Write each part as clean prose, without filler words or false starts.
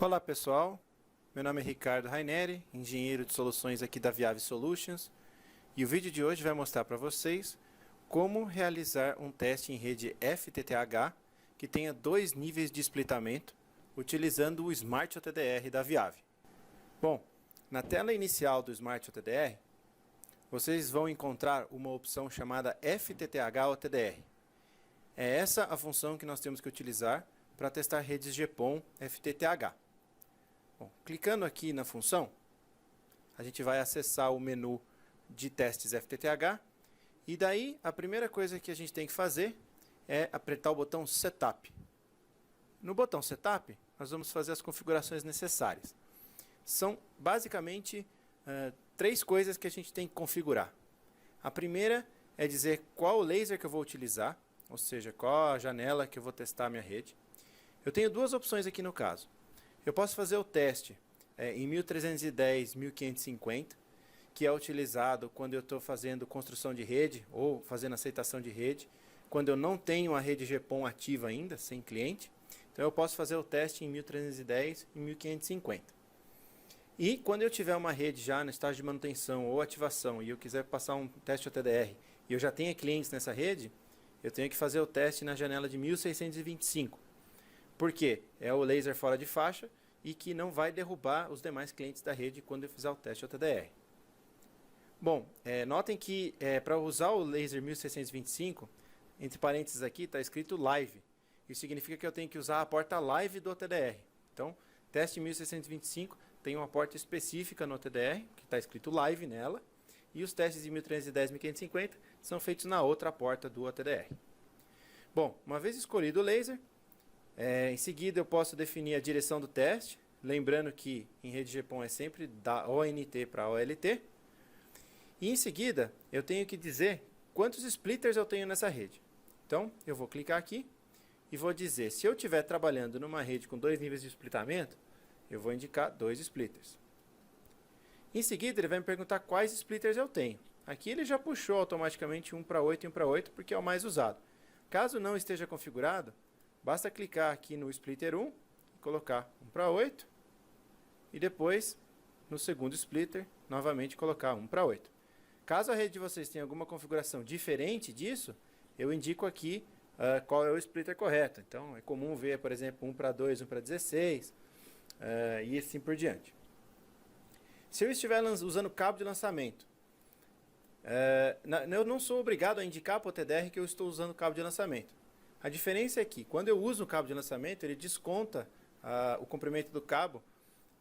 Olá pessoal, meu nome é Ricardo Raineri, engenheiro de soluções aqui da Viave Solutions, e o vídeo de hoje vai mostrar para vocês como realizar um teste em rede FTTH que tenha dois níveis de splitamento utilizando o Smart OTDR da Viave. Bom, na tela inicial do Smart OTDR, vocês vão encontrar uma opção chamada FTTH OTDR. É essa a função que nós temos que utilizar para testar redes GPON FTTH. Bom, clicando aqui na função, a gente vai acessar o menu de testes FTTH e daí a primeira coisa que a gente tem que fazer é apertar o botão Setup. No botão Setup, nós vamos fazer as configurações necessárias. São basicamente três coisas que a gente tem que configurar. A primeira é dizer qual laser que eu vou utilizar, ou seja, qual a janela que eu vou testar a minha rede. Eu tenho duas opções aqui no caso. Eu posso fazer o teste em 1310, 1550, que é utilizado quando eu estou fazendo construção de rede ou fazendo aceitação de rede, quando eu não tenho a rede GPON ativa ainda, sem cliente. Então eu posso fazer o teste em 1310 e 1550. E quando eu tiver uma rede já no estágio de manutenção ou ativação e eu quiser passar um teste OTDR e eu já tenho clientes nessa rede, eu tenho que fazer o teste na janela de 1625. Porque é o laser fora de faixa e que não vai derrubar os demais clientes da rede quando eu fizer o teste OTDR. Bom, notem que para usar o laser 1625, entre parênteses aqui está escrito live. Isso significa que eu tenho que usar a porta live do OTDR. Então, teste 1625 tem uma porta específica no OTDR, que está escrito live nela, e os testes de 1310 e 1550 são feitos na outra porta do OTDR. Bom, uma vez escolhido o laser, em seguida eu posso definir a direção do teste, lembrando que em rede GPON é sempre da ONT para OLT. E em seguida eu tenho que dizer quantos splitters eu tenho nessa rede. Então eu vou clicar aqui e vou dizer, se eu estiver trabalhando numa rede com dois níveis de splitamento, eu vou indicar 2 splitters. Em seguida ele vai me perguntar quais splitters eu tenho. Aqui ele já puxou automaticamente 1 para 8 e 1 para 8 porque é o mais usado. Caso não esteja configurado, basta clicar aqui no splitter 1 e colocar 1 para 8 e depois no segundo splitter novamente colocar 1 para 8. Caso a rede de vocês tenha alguma configuração diferente disso, eu indico aqui qual é o splitter correto. Então é comum ver, por exemplo, 1 para 2, 1 para 16 e assim por diante. Se eu estiver usando cabo de lançamento, eu não sou obrigado a indicar para o TDR que eu estou usando cabo de lançamento. A diferença é que, quando eu uso o cabo de lançamento, ele desconta o comprimento do cabo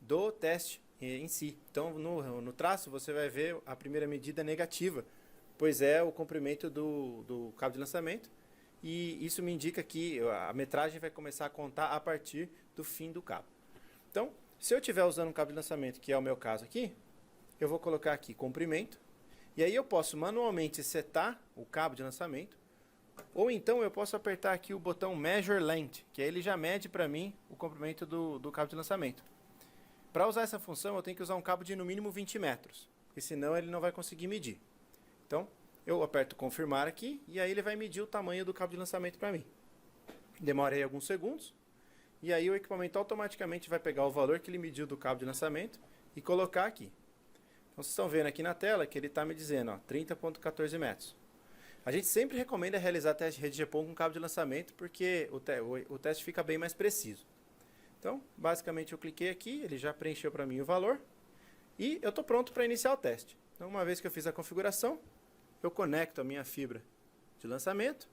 do teste em si. Então, no traço, você vai ver a primeira medida negativa, pois é o comprimento do cabo de lançamento. E isso me indica que a metragem vai começar a contar a partir do fim do cabo. Então, se eu estiver usando um cabo de lançamento, que é o meu caso aqui, eu vou colocar aqui comprimento. E aí eu posso manualmente setar o cabo de lançamento. Ou então eu posso apertar aqui o botão Measure Length, que aí ele já mede para mim o comprimento do cabo de lançamento. Para usar essa função eu tenho que usar um cabo de no mínimo 20 metros, porque senão ele não vai conseguir medir. Então eu aperto confirmar aqui e aí ele vai medir o tamanho do cabo de lançamento para mim. Demora aí alguns segundos e aí o equipamento automaticamente vai pegar o valor que ele mediu do cabo de lançamento e colocar aqui. Então vocês estão vendo aqui na tela que ele está me dizendo 30,14 metros. A gente sempre recomenda realizar teste de rede GPON com cabo de lançamento, porque o teste fica bem mais preciso. Então, basicamente eu cliquei aqui, ele já preencheu para mim o valor, e eu estou pronto para iniciar o teste. Então, uma vez que eu fiz a configuração, eu conecto a minha fibra de lançamento,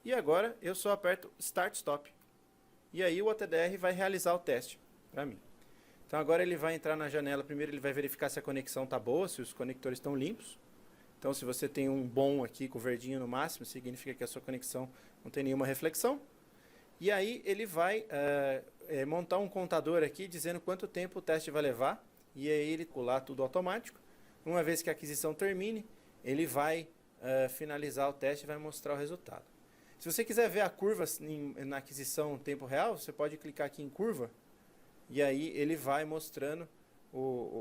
e agora eu só aperto Start Stop. E aí o OTDR vai realizar o teste para mim. Então agora ele vai entrar na janela, primeiro ele vai verificar se a conexão está boa, se os conectores estão limpos. Então, se você tem um bom aqui com verdinho no máximo, significa que a sua conexão não tem nenhuma reflexão. E aí ele vai montar um contador aqui dizendo quanto tempo o teste vai levar. E aí ele colar tudo automático. Uma vez que a aquisição termine, ele vai finalizar o teste e vai mostrar o resultado. Se você quiser ver a curva na aquisição em tempo real, você pode clicar aqui em curva. E aí ele vai mostrando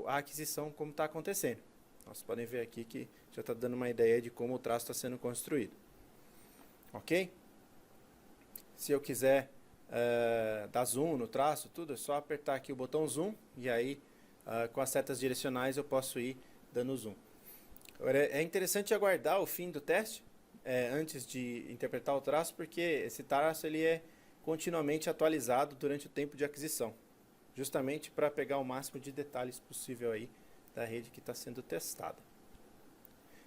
a aquisição como está acontecendo. Vocês podem ver aqui que já está dando uma ideia de como o traço está sendo construído. Ok? Se eu quiser dar zoom no traço, tudo, é só apertar aqui o botão zoom e aí com as setas direcionais eu posso ir dando zoom. Agora, é interessante aguardar o fim do teste antes de interpretar o traço, porque esse traço ele é continuamente atualizado durante o tempo de aquisição, justamente para pegar o máximo de detalhes possível aí da rede que está sendo testada.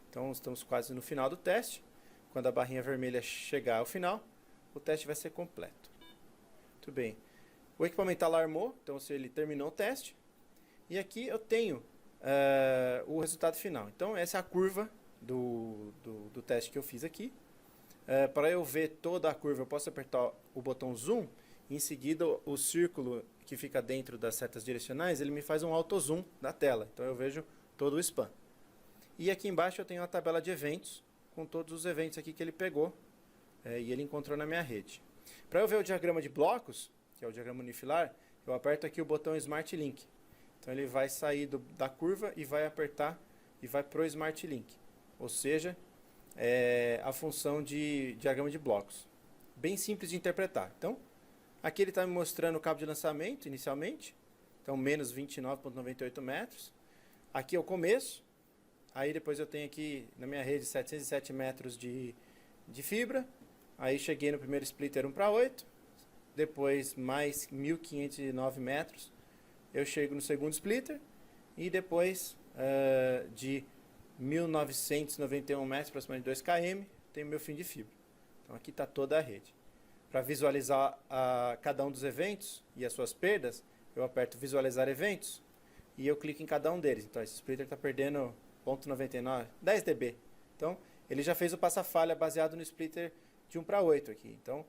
Então estamos quase no final do teste. Quando a barrinha vermelha chegar ao final, o teste vai ser completo. Muito bem. O equipamento alarmou, então ele terminou o teste. E aqui eu tenho o resultado final. Então essa é a curva do teste que eu fiz aqui. Para eu ver toda a curva, eu posso apertar o botão zoom. Em seguida, o círculo que fica dentro das setas direcionais, ele me faz um auto zoom da tela. Então eu vejo todo o span. E aqui embaixo eu tenho a tabela de eventos, com todos os eventos aqui que ele pegou e ele encontrou na minha rede. Para eu ver o diagrama de blocos, que é o diagrama unifilar, eu aperto aqui o botão Smart Link. Então ele vai sair da curva e vai apertar e vai para o Smart Link. Ou seja, a função de diagrama de blocos. Bem simples de interpretar. Então, aqui ele está me mostrando o cabo de lançamento inicialmente. Então, menos 29,98 metros. Aqui é o começo. Aí depois eu tenho aqui na minha rede 707 metros de fibra. Aí cheguei no primeiro splitter 1:8. Depois mais 1.509 metros. Eu chego no segundo splitter. E depois de 1.991 metros, aproximadamente 2 km, tenho meu fim de fibra. Então aqui está toda a rede. Para visualizar cada um dos eventos e as suas perdas, eu aperto visualizar eventos e eu clico em cada um deles. Então esse splitter está perdendo 0,99, 10 dB. Então ele já fez o passa-falha baseado no splitter de 1:8 aqui. Então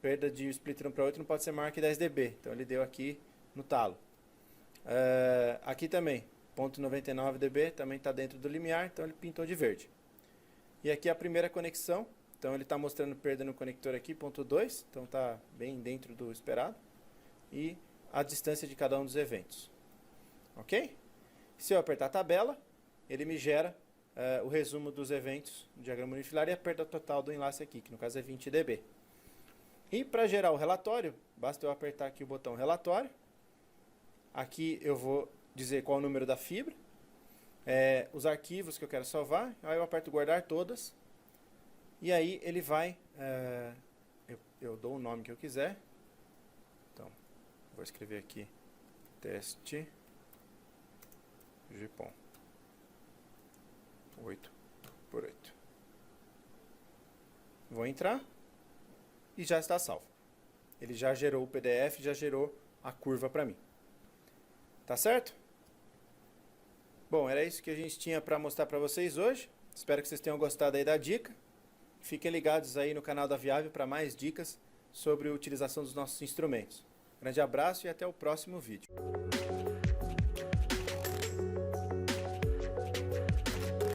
perda de splitter 1:8 não pode ser maior que 10 dB. Então ele deu aqui no talo. Aqui também, 0,99 dB, também está dentro do limiar, então ele pintou de verde. E aqui a primeira conexão, então ele está mostrando perda no conector aqui, 0,2, então está bem dentro do esperado. E a distância de cada um dos eventos. Ok? Se eu apertar a tabela, ele me gera o resumo dos eventos do diagrama unifilar e a perda total do enlace aqui, que no caso é 20 dB. E para gerar o relatório, basta eu apertar aqui o botão relatório. Aqui eu vou dizer qual é o número da fibra, os arquivos que eu quero salvar, aí eu aperto guardar todas, e aí ele vai, eu dou o nome que eu quiser, então vou escrever aqui, teste GPON 8x8, vou entrar e já está salvo, ele já gerou o PDF, já gerou a curva para mim. Tá certo? Bom, era isso que a gente tinha para mostrar para vocês hoje. Espero que vocês tenham gostado aí da dica. Fiquem ligados aí no canal da Viável para mais dicas sobre a utilização dos nossos instrumentos. Grande abraço e até o próximo vídeo.